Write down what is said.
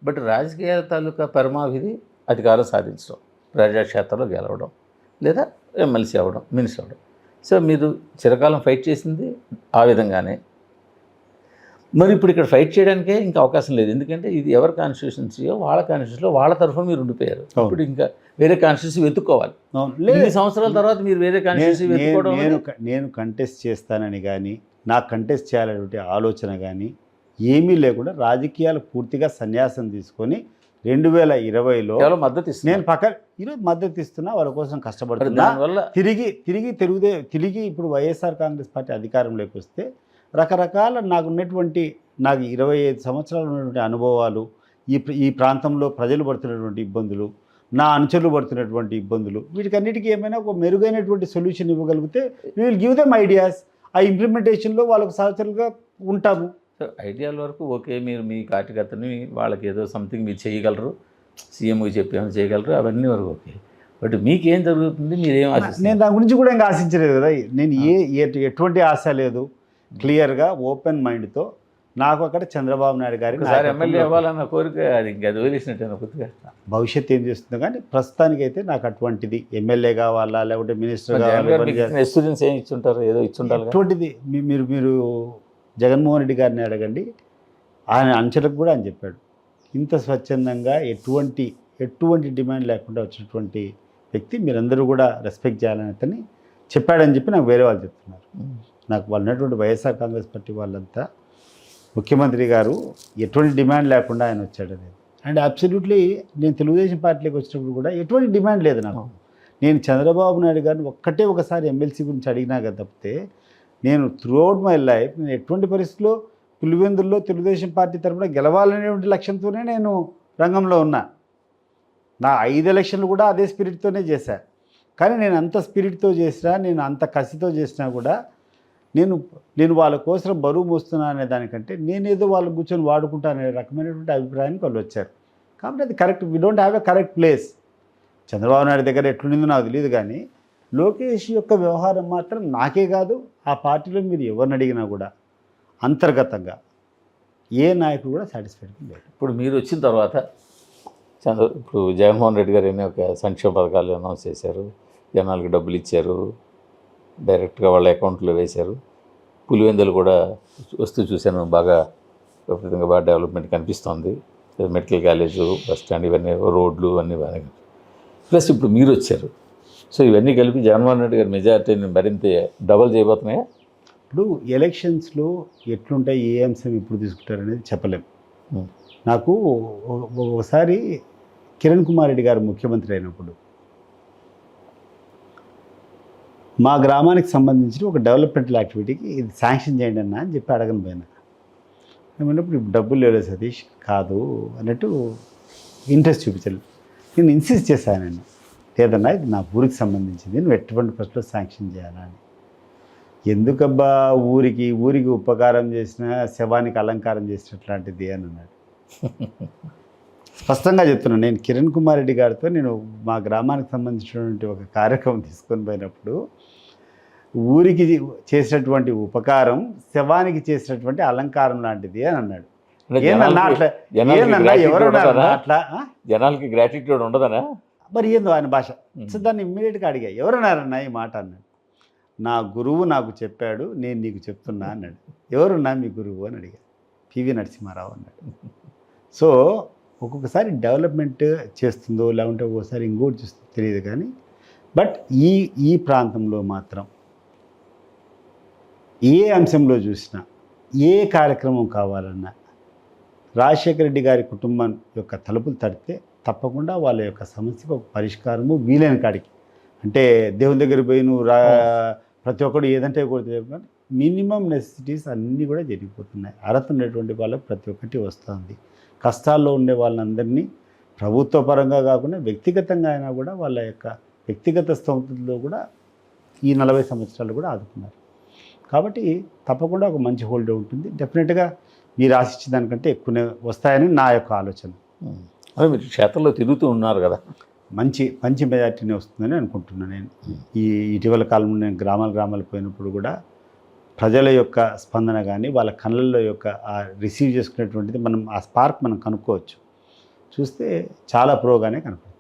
But రాజకీయాల తాలూకా పరమావధి అధికారం సాధించడం, ప్రజాక్షేత్రంలో గెలవడం, లేదా ఎమ్మెల్సీ అవ్వడం, మినిస్టర్ అవ్వడం. సో మీరు చిరకాలం ఫైట్ చేసింది ఆ విధంగానే. మరి ఇప్పుడు ఇక్కడ ఫైట్ చేయడానికే ఇంకా అవకాశం లేదు. ఎందుకంటే ఇది ఎవరి కాన్స్టిట్యూషన్సీయో వాళ్ళ కాన్స్టిట్యూషన్లో వాళ్ళ తరఫున మీరు ఉండిపోయారు. ఇప్పుడు ఇంకా వేరే కాన్స్టిట్యూన్సీ వెతుక్కోవాలి. ఇన్ని సంవత్సరాల తర్వాత మీరు వేరే కాన్స్టిట్యూన్సీ వెతుక్కోవడం. నేను కంటెస్ట్ చేస్తానని కానీ, నాకు కంటెస్ట్ చేయాలనే ఆలోచన కానీ ఏమీ లేకుండా రాజకీయాలు పూర్తిగా సన్యాసం తీసుకొని 2020లో మద్దతు నేను ఈరోజు మద్దతు ఇస్తున్నా, వాళ్ళ కోసం కష్టపడుతున్నా. తిరిగి ఇప్పుడు వైఎస్ఆర్ కాంగ్రెస్ పార్టీ అధికారంలోకి వస్తే రకరకాల నాకు 25 సంవత్సరాలు ఉన్నటువంటి అనుభవాలు, ఈ ప్రాంతంలో ప్రజలు పడుతున్నటువంటి ఇబ్బందులు, నా అనుచరులు పడుతున్నటువంటి ఇబ్బందులు, వీటికన్నిటికీ ఏమైనా ఒక మెరుగైనటువంటి సొల్యూషన్ ఇవ్వగలిగితే we will give them ideas. ఆ ఇంప్లిమెంటేషన్లో వాళ్ళకు సహచరులుగా ఉంటాము. సో ఐడియాల వరకు ఓకే, మీరు మీ కార్యకర్తని వాళ్ళకి ఏదో సంథింగ్ మీరు చేయగలరు, సీఎంకి చెప్పి ఏమైనా చేయగలరు, అవన్నీ వరకు ఓకే. బట్ మీకేం జరుగుతుంది, మీరేం ఆశిస్తారు? నేను దాని గురించి కూడా ఇంకా ఆశించలేదు కదా. నేను ఎటువంటి ఆశ లేదు. క్లియర్గా ఓపెన్ మైండ్తో నాకు అక్కడ చంద్రబాబు నాయుడు గారి ఎమ్మెల్యే అవ్వాలన్న కోరిక అది ఇంకా వదిలేసినట్టు కొద్దిగా. భవిష్యత్తు ఏం చేస్తుందో కానీ ప్రస్తుతానికైతే నాకు అటువంటిది ఎమ్మెల్యే కావాలా లేకుంటే మినిస్టర్ కావాలా ఎక్స్పీరియన్స్ ఏం ఇచ్చుంటారు, ఏదో ఇచ్చుంటారు. అటువంటిది మీరు జగన్మోహన్ రెడ్డి గారిని అడగండి, ఆయన అంచెలకు కూడా ఆయన చెప్పాడు. ఇంత స్వచ్ఛందంగా ఎటువంటి డిమాండ్ లేకుండా వచ్చినటువంటి వ్యక్తి మీరందరూ కూడా రెస్పెక్ట్ చేయాలని అతన్ని చెప్పాడని చెప్పి నాకు వేరే వాళ్ళు చెప్తున్నారు. నాకు వాళ్ళు ఉన్నటువంటి వైఎస్ఆర్ కాంగ్రెస్ పార్టీ వాళ్ళంతా ముఖ్యమంత్రి గారు ఎటువంటి డిమాండ్ లేకుండా ఆయన వచ్చాడు అనేది. అండ్ అబ్సల్యూట్లీ నేను తెలుగుదేశం పార్టీలోకి వచ్చినప్పుడు కూడా ఎటువంటి డిమాండ్ లేదు నాకు. నేను చంద్రబాబు నాయుడు గారిని ఒకసారి ఎమ్మెల్సీ గురించి అడిగినా కదా తప్పితే నేను త్రూఅవుట్ మై లైఫ్ నేను ఎటువంటి పరిస్థితుల్లో పులివెందుల్లో తెలుగుదేశం పార్టీ తరఫున గెలవాలనేటువంటి లక్ష్యంతోనే నేను రంగంలో ఉన్నా. నా 5 ఎలక్షన్లు కూడా అదే స్పిరిట్తోనే చేశాను. కానీ నేను అంత స్పిరిట్తో చేసినా, నేను అంత కసితో చేసినా కూడా నేను వాళ్ళ కోసం బరువు మోస్తున్నా అనే దానికంటే నేనేదో వాళ్ళు కూర్చొని వాడుకుంటాననే రకమైనటువంటి అభిప్రాయానికి వాళ్ళు వచ్చారు. కాబట్టి అది correct. We don't have a correct place. Chandrababu Naidu దగ్గర ఎట్లుండిందో నాకు తెలియదు, కానీ లోకేష్ యొక్క వ్యవహారం మాత్రం నాకే కాదు, ఆ పార్టీలో మీరు ఎవరిని అడిగినా కూడా అంతర్గతంగా ఏ నాయకుడు కూడా సాటిస్ఫైడ్ లేదు. ఇప్పుడు మీరు వచ్చిన తర్వాత ఇప్పుడు జగన్మోహన్ రెడ్డి గారు ఏమో ఒక సంక్షేమ పథకాలు అనౌన్స్ చేశారు, జనాలకు డబ్బులు ఇచ్చారు, డైరెక్ట్గా వాళ్ళ అకౌంట్లో వేశారు. పులివెందులు కూడా వస్తూ చూశాను, బాగా విపరీతంగా బాగా డెవలప్మెంట్ కనిపిస్తుంది. మెడికల్ కాలేజు, బస్ స్టాండ్, ఇవన్నీ రోడ్లు అన్నీ బాగా. ప్లస్ ఇప్పుడు మీరు వచ్చారు. సో ఇవన్నీ కలిపి జగన్మోహన్ రెడ్డి గారి మెజార్టీని మరింత డబల్ చేయబోతున్నాయా? ఇప్పుడు ఎలక్షన్స్లో ఎట్లుంటాయి, ఏ అంశం ఇప్పుడు తీసుకుంటారనేది చెప్పలేము. నాకు ఒకసారి కిరణ్ కుమార్ రెడ్డి గారు ముఖ్యమంత్రి అయినప్పుడు మా గ్రామానికి సంబంధించిన ఒక డెవలప్మెంటల్ యాక్టివిటీకి ఇది శాంక్షన్ చేయండి అన్న అని చెప్పి అడగని పోయినా. ఏమన్నప్పుడు డబ్బులు లేవు సతీష్, కాదు అన్నట్టు ఇంట్రెస్ట్ చూపించాలి. నేను ఇన్సిస్ట్ చేశాను, లేదన్నా ఇది నా ఊరికి సంబంధించింది, నువ్వు ఎటువంటి ఫస్ట్లో శాంక్షన్ చేయాలని. ఎందుకబ్బా ఊరికి ఉపకారం చేసిన శవానికి అలంకారం చేసినట్లాంటిది అని అన్నాడు. స్పష్టంగా చెప్తున్నాను, నేను కిరణ్ కుమార్ రెడ్డి గారితో నేను మా గ్రామానికి సంబంధించినటువంటి ఒక కార్యక్రమం తీసుకొని పోయినప్పుడు ఊరికి చేసినటువంటి ఉపకారం శవానికి చేసినటువంటి అలంకారం లాంటిది అని అన్నాడు. అట్లా జనాలకి గ్రాటిట్యూడ్ ఉండదనా? మరి ఏందో ఆయన భాష. సో దాన్ని ఇమ్మీడియట్గా అడిగా, ఎవరన్నారన్నా ఈ మాట అన్నాడు. నా గురువు నాకు చెప్పాడు, నేను నీకు చెప్తున్నా అన్నాడు. ఎవరున్నా మీ గురువు అని అడిగా. పివి నరసింహారావు అన్నాడు. సో ఒక్కొక్కసారి డెవలప్మెంట్ చేస్తుందో లేకుంటే ఒక్కొక్కసారి ఇంకోటి చేస్తుందో తెలియదు, కానీ బట్ ఈ ప్రాంతంలో మాత్రం ఏ అంశంలో చూసినా, ఏ కార్యక్రమం కావాలన్నా రాజశేఖర రెడ్డి గారి కుటుంబం యొక్క తలుపులు తడితే తప్పకుండా వాళ్ళ యొక్క సమస్యకు ఒక పరిష్కారము వీలైన కాడికి. అంటే దేవుని దగ్గర పోయి నువ్వు ప్రతి ఒక్కడు ఏదంటే కూడా మినిమం నెసెసిటీస్ అన్నీ కూడా జరిగిపోతున్నాయి. అర్హత ఉన్నటువంటి వాళ్ళకి ప్రతి ఒక్కటి వస్తుంది. కష్టాల్లో ఉండే వాళ్ళందరినీ ప్రభుత్వ పరంగా కాకుండా వ్యక్తిగతంగా అయినా కూడా వాళ్ళ యొక్క వ్యక్తిగత స్థోమతలో కూడా ఈ 40 సంవత్సరాలు కూడా ఆదుకున్నారు. కాబట్టి తప్పకుండా ఒక మంచి హోల్డే ఉంటుంది. డెఫినెట్గా మీరు ఆశించిన దానికంటే ఎక్కువనే వస్తాయని నా యొక్క ఆలోచన. అదే మీరు క్షేత్రంలో తిరుగుతూ ఉన్నారు కదా, మంచి మెజార్టీనే వస్తుందని అనుకుంటున్నాను. నేను ఈ ఇటీవల కాలంలో నేను గ్రామాలు పోయినప్పుడు కూడా ప్రజల యొక్క స్పందన కానీ వాళ్ళ కళ్ళల్లో యొక్క ఆ రిసీవ్ చేసుకునేటువంటిది ఆ స్పార్క్ మనం కనుక్కోవచ్చు. చూస్తే చాలా ప్రోగానే కనపడుతుంది.